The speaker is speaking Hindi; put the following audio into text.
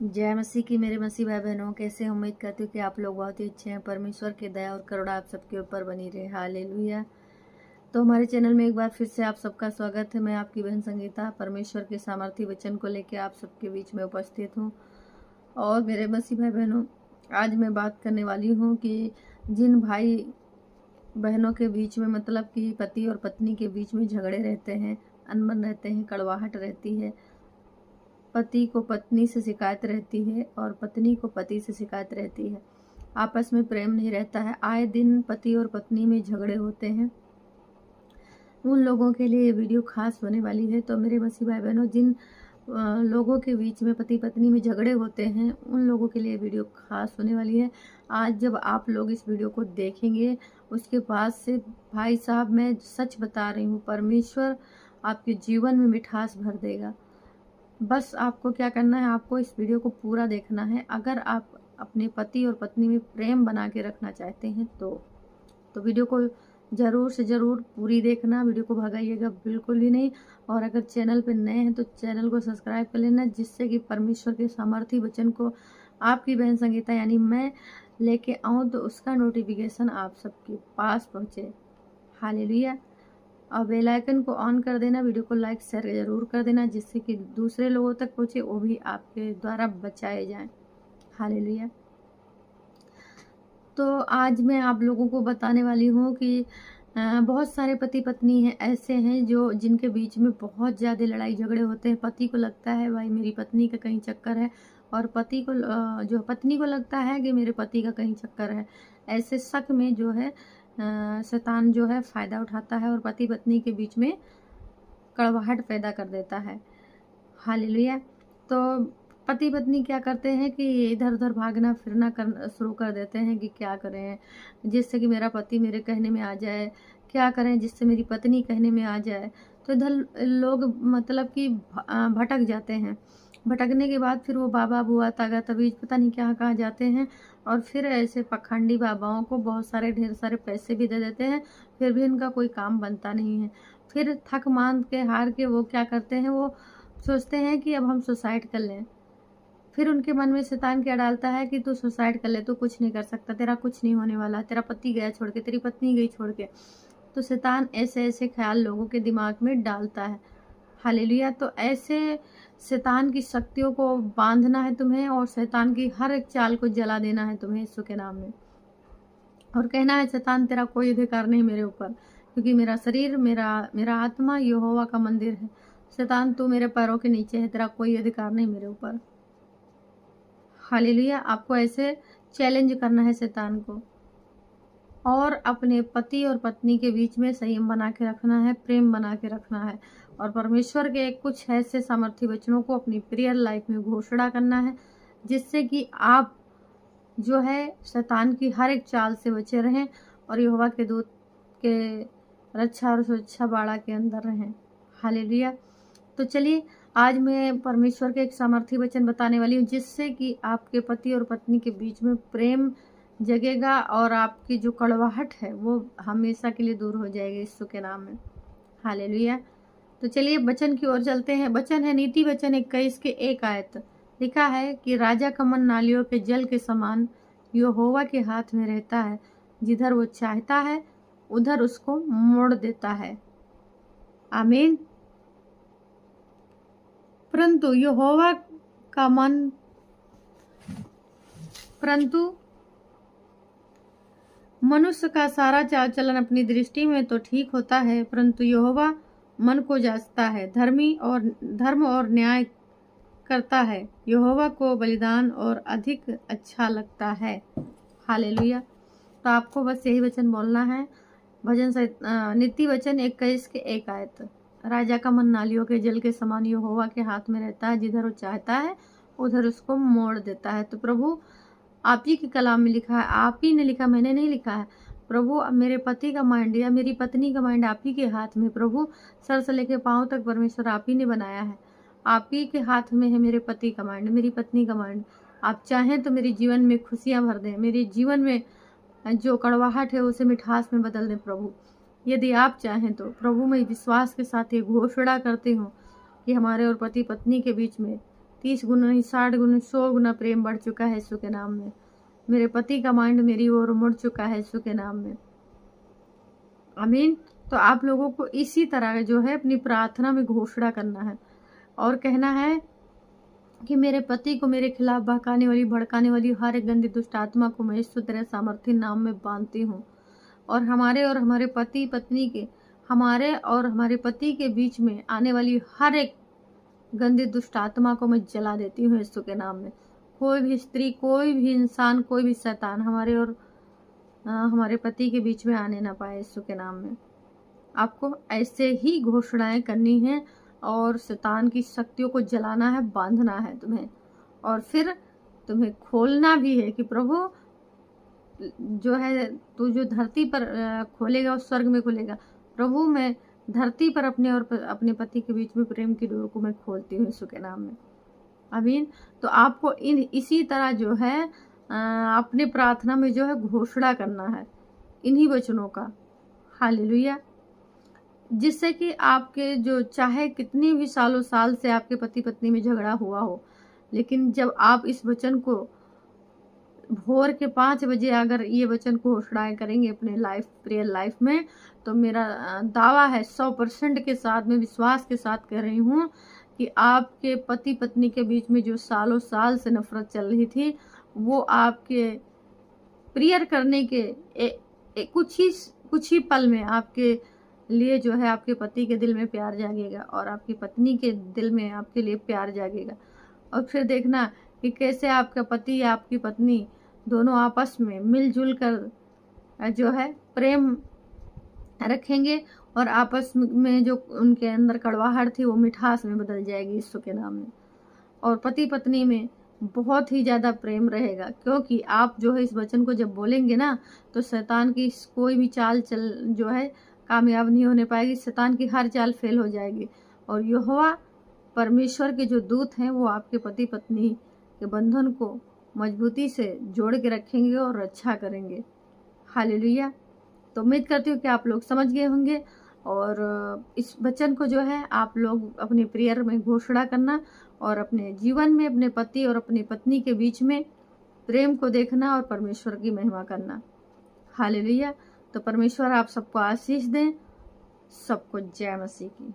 जय मसीह की मेरे मसीह भाई बहनों, कैसे हैं? उम्मीद करती हूँ कि आप लोग बहुत ही अच्छे हैं। परमेश्वर की दया और करुणा आप सबके ऊपर बनी रहे। हालेलुया। तो हमारे चैनल में एक बार फिर से आप सबका स्वागत है। मैं आपकी बहन संगीता परमेश्वर के सामर्थी वचन को लेकर आप सबके बीच में उपस्थित हूँ। और मेरे मसीह भाई बहनों, आज मैं बात करने वाली हूँ कि जिन भाई बहनों के बीच में मतलब कि पति और पत्नी के बीच में झगड़े रहते हैं, अनबन रहते हैं, कड़वाहट रहती है, पति को पत्नी से शिकायत रहती है और पत्नी को पति से शिकायत रहती है, आपस में प्रेम नहीं रहता है, आए दिन पति और पत्नी में झगड़े होते हैं, उन लोगों के लिए ये वीडियो खास होने वाली है। तो मेरे मसीह भाई बहनों, जिन लोगों के बीच में पति पत्नी में झगड़े होते हैं, उन लोगों के लिए वीडियो खास होने वाली है। आज जब आप लोग इस वीडियो को देखेंगे, उसके बाद से भाई साहब, मैं सच बता रही हूँ, परमेश्वर आपके जीवन में मिठास भर देगा। बस आपको क्या करना है, आपको इस वीडियो को पूरा देखना है। अगर आप अपने पति और पत्नी में प्रेम बना के रखना चाहते हैं तो वीडियो को ज़रूर से ज़रूर पूरी देखना, वीडियो को भगाइएगा बिल्कुल भी नहीं। और अगर चैनल पर नए हैं तो चैनल को सब्सक्राइब कर लेना, जिससे कि परमेश्वर के सामर्थी वचन को आपकी बहन संगीता यानी मैं लेके आऊँ तो उसका नोटिफिकेशन आप सबके पास पहुँचे। हालेलुया। और बेल आइकन को ऑन कर देना, वीडियो को लाइक शेयर ज़रूर कर देना, जिससे कि दूसरे लोगों तक पहुँचे, वो भी आपके द्वारा बचाए जाएं। हालेलुया। तो आज मैं आप लोगों को बताने वाली हूँ कि बहुत सारे पति पत्नी हैं ऐसे हैं जो जिनके बीच में बहुत ज़्यादा लड़ाई झगड़े होते हैं। पति को लगता है भाई मेरी पत्नी का कहीं चक्कर है, और पति को जो पत्नी को लगता है कि मेरे पति का कहीं चक्कर है। ऐसे शक में जो है शैतान जो है फ़ायदा उठाता है और पति पत्नी के बीच में कड़वाहट पैदा कर देता है। हालेलुया। तो पति पत्नी क्या करते हैं कि इधर उधर भागना फिरना करना शुरू कर देते हैं कि क्या करें जिससे कि मेरा पति मेरे कहने में आ जाए, क्या करें जिससे मेरी पत्नी कहने में आ जाए। तो इधर लोग मतलब कि भटक जाते हैं। भटकने के बाद फिर वो बाबा बुआ तागा तबीज पता नहीं कहाँ जाते हैं, और फिर ऐसे पखंडी बाबाओं को बहुत सारे ढेर सारे पैसे भी दे देते हैं, फिर भी इनका कोई काम बनता नहीं है। फिर थक मान के हार के वो क्या करते हैं, वो सोचते हैं कि अब हम सुसाइड कर लें। फिर उनके मन में शैतान क्या डालता है कि तू सुसाइड कर ले, तू कुछ नहीं कर सकता, तेरा कुछ नहीं होने वाला, तेरा पति गया छोड़ के, तेरी पत्नी गई छोड़ के। तो शैतान ऐसे ऐसे ख्याल लोगों के दिमाग में डालता है। हालेलुया। तो ऐसे शैतान की शक्तियों को बांधना है तुम्हें, और शैतान की हर एक चाल को जला देना है तुम्हें यीशु के नाम में। और कहना है शैतान तेरा कोई अधिकार नहीं मेरे ऊपर, क्योंकि मेरा शरीर मेरा आत्मा यहोवा का मंदिर है। शैतान तू मेरे पैरों के नीचे है, तेरा कोई अधिकार नहीं मेरे ऊपर। हालेलुया। आपको ऐसे चैलेंज करना है शैतान को, और अपने पति और पत्नी के बीच में संयम बना के रखना है, प्रेम बना के रखना है, और परमेश्वर के कुछ ऐसे सामर्थी वचनों को अपनी प्रिय लाइफ में घोषणा करना है, जिससे कि आप जो है शैतान की हर एक चाल से बचे रहें और यहोवा के दूत के रक्षा और सुरक्षा बाड़ा के अंदर रहें। हालेलुया। तो चलिए, आज मैं परमेश्वर के एक सामर्थी वचन बताने वाली हूँ, जिससे कि आपके पति और पत्नी के बीच में प्रेम जगेगा और आपकी जो कड़वाहट है वो हमेशा के लिए दूर हो जाएगी यीशु के नाम में। हालेलुया। तो चलिए वचन की ओर चलते हैं। वचन है नीति वचन 21 के 1 आयत। लिखा है कि राजा का मन नालियों के जल के समान यहोवा के हाथ में रहता है, जिधर वो चाहता है उधर उसको मोड़ देता है। आमीन। परंतु मनुष्य का सारा चाल चलन अपनी दृष्टि में तो ठीक होता है, परंतु यहोवा मन को जांचता है। धर्म और न्याय करता है, यहोवा को बलिदान और अधिक अच्छा लगता है। हालेलुया। तो आपको बस यही वचन बोलना है। नीति वचन 21 के 1 आयत। राजा का मन नालियों के जल के समान यहोवा के हाथ में रहता है, जिधर वो चाहता है उधर उसको मोड़ देता है। तो प्रभु आप ही के कलाम में लिखा है, आप ही ने लिखा, मैंने नहीं लिखा है। प्रभु मेरे पति का माइंड या मेरी पत्नी का माइंड आप ही के हाथ में। प्रभु सर से लेके पांव तक परमेश्वर आप ही ने बनाया है, आप ही के हाथ में है मेरे पति का माइंड, मेरी पत्नी का माइंड। आप चाहें तो मेरे जीवन में खुशियां भर दें, मेरे जीवन में जो कड़वाहट है उसे मिठास में बदल दें प्रभु, यदि आप चाहें तो। प्रभु मैं विश्वास के साथ ये घोषणा करती हूँ कि हमारे और पति पत्नी के बीच में 30 गुना नहीं 60 गुना 100 गुना प्रेम बढ़ चुका है यीशु के नाम में। मेरे पति का माइंड मेरी ओर मुड़ चुका है यीशु के नाम में। आमीन। तो आप लोगों को इसी तरह जो है अपनी प्रार्थना में घोषणा करना है और कहना है कि मेरे पति को मेरे खिलाफ बहकाने वाली भड़काने वाली हर एक गंदी दुष्ट आत्मा को मैं यीशु तेरे सामर्थी नाम में बांधती हूँ। और हमारे पति पत्नी के हमारे और हमारे पति के बीच में आने वाली हर एक गंदी दुष्ट आत्मा को मैं जला देती हूँ यीशु के नाम में। कोई भी स्त्री, कोई भी इंसान, कोई भी शैतान हमारे और हमारे पति के बीच में आने ना पाए यीशु के नाम में। आपको ऐसे ही घोषणाएं करनी है और शैतान की शक्तियों को जलाना है, बांधना है तुम्हें। और फिर तुम्हें खोलना भी है कि प्रभु जो है तू जो धरती पर खोलेगा उस स्वर्ग में खुलेगा। प्रभु मैं धरती पर अपने और अपने पति के बीच में प्रेम की डोर को मैं खोलती हूँ यीशु के नाम में। आमीन। तो आपको इसी तरह जो है अपने प्रार्थना में जो है घोषणा करना है इन्हीं वचनों का। हालेलुया। जिससे कि आपके जो चाहे कितनी भी सालों साल से आपके पति पत्नी में झगड़ा हुआ हो, लेकिन जब आप इस वचन को भोर के 5 बजे अगर ये वचन को घोषणाएं करेंगे अपने प्रेयर लाइफ में, तो मेरा दावा है 100% के साथ, मैं विश्वास के साथ कह रही हूँ कि आपके पति पत्नी के बीच में जो सालों साल से नफरत चल रही थी वो आपके प्रेयर करने के कुछ ही पल में आपके लिए जो है आपके पति के दिल में प्यार जागेगा और आपकी पत्नी के दिल में आपके लिए प्यार जागेगा। और फिर देखना कि कैसे आपका पति या आपकी पत्नी दोनों आपस में मिलजुल कर जो है प्रेम रखेंगे और आपस में जो उनके अंदर कड़वाहट थी वो मिठास में बदल जाएगी यीशु के नाम में। और पति पत्नी में बहुत ही ज़्यादा प्रेम रहेगा, क्योंकि आप जो है इस वचन को जब बोलेंगे ना तो शैतान की कोई भी चाल चल जो है कामयाब नहीं होने पाएगी। शैतान की हर चाल फेल हो जाएगी और यहोवा परमेश्वर के जो दूत हैं वो आपके पति पत्नी के बंधन को मजबूती से जोड़ के रखेंगे और रक्षा करेंगे। हालेलुया। तो उम्मीद करती हूँ कि आप लोग समझ गए होंगे और इस वचन को जो है आप लोग अपने प्रेयर में घोषणा करना और अपने जीवन में अपने पति और अपनी पत्नी के बीच में प्रेम को देखना और परमेश्वर की महिमा करना। हालेलुया। तो परमेश्वर आप सबको आशीष दें। सबको जय मसीह की।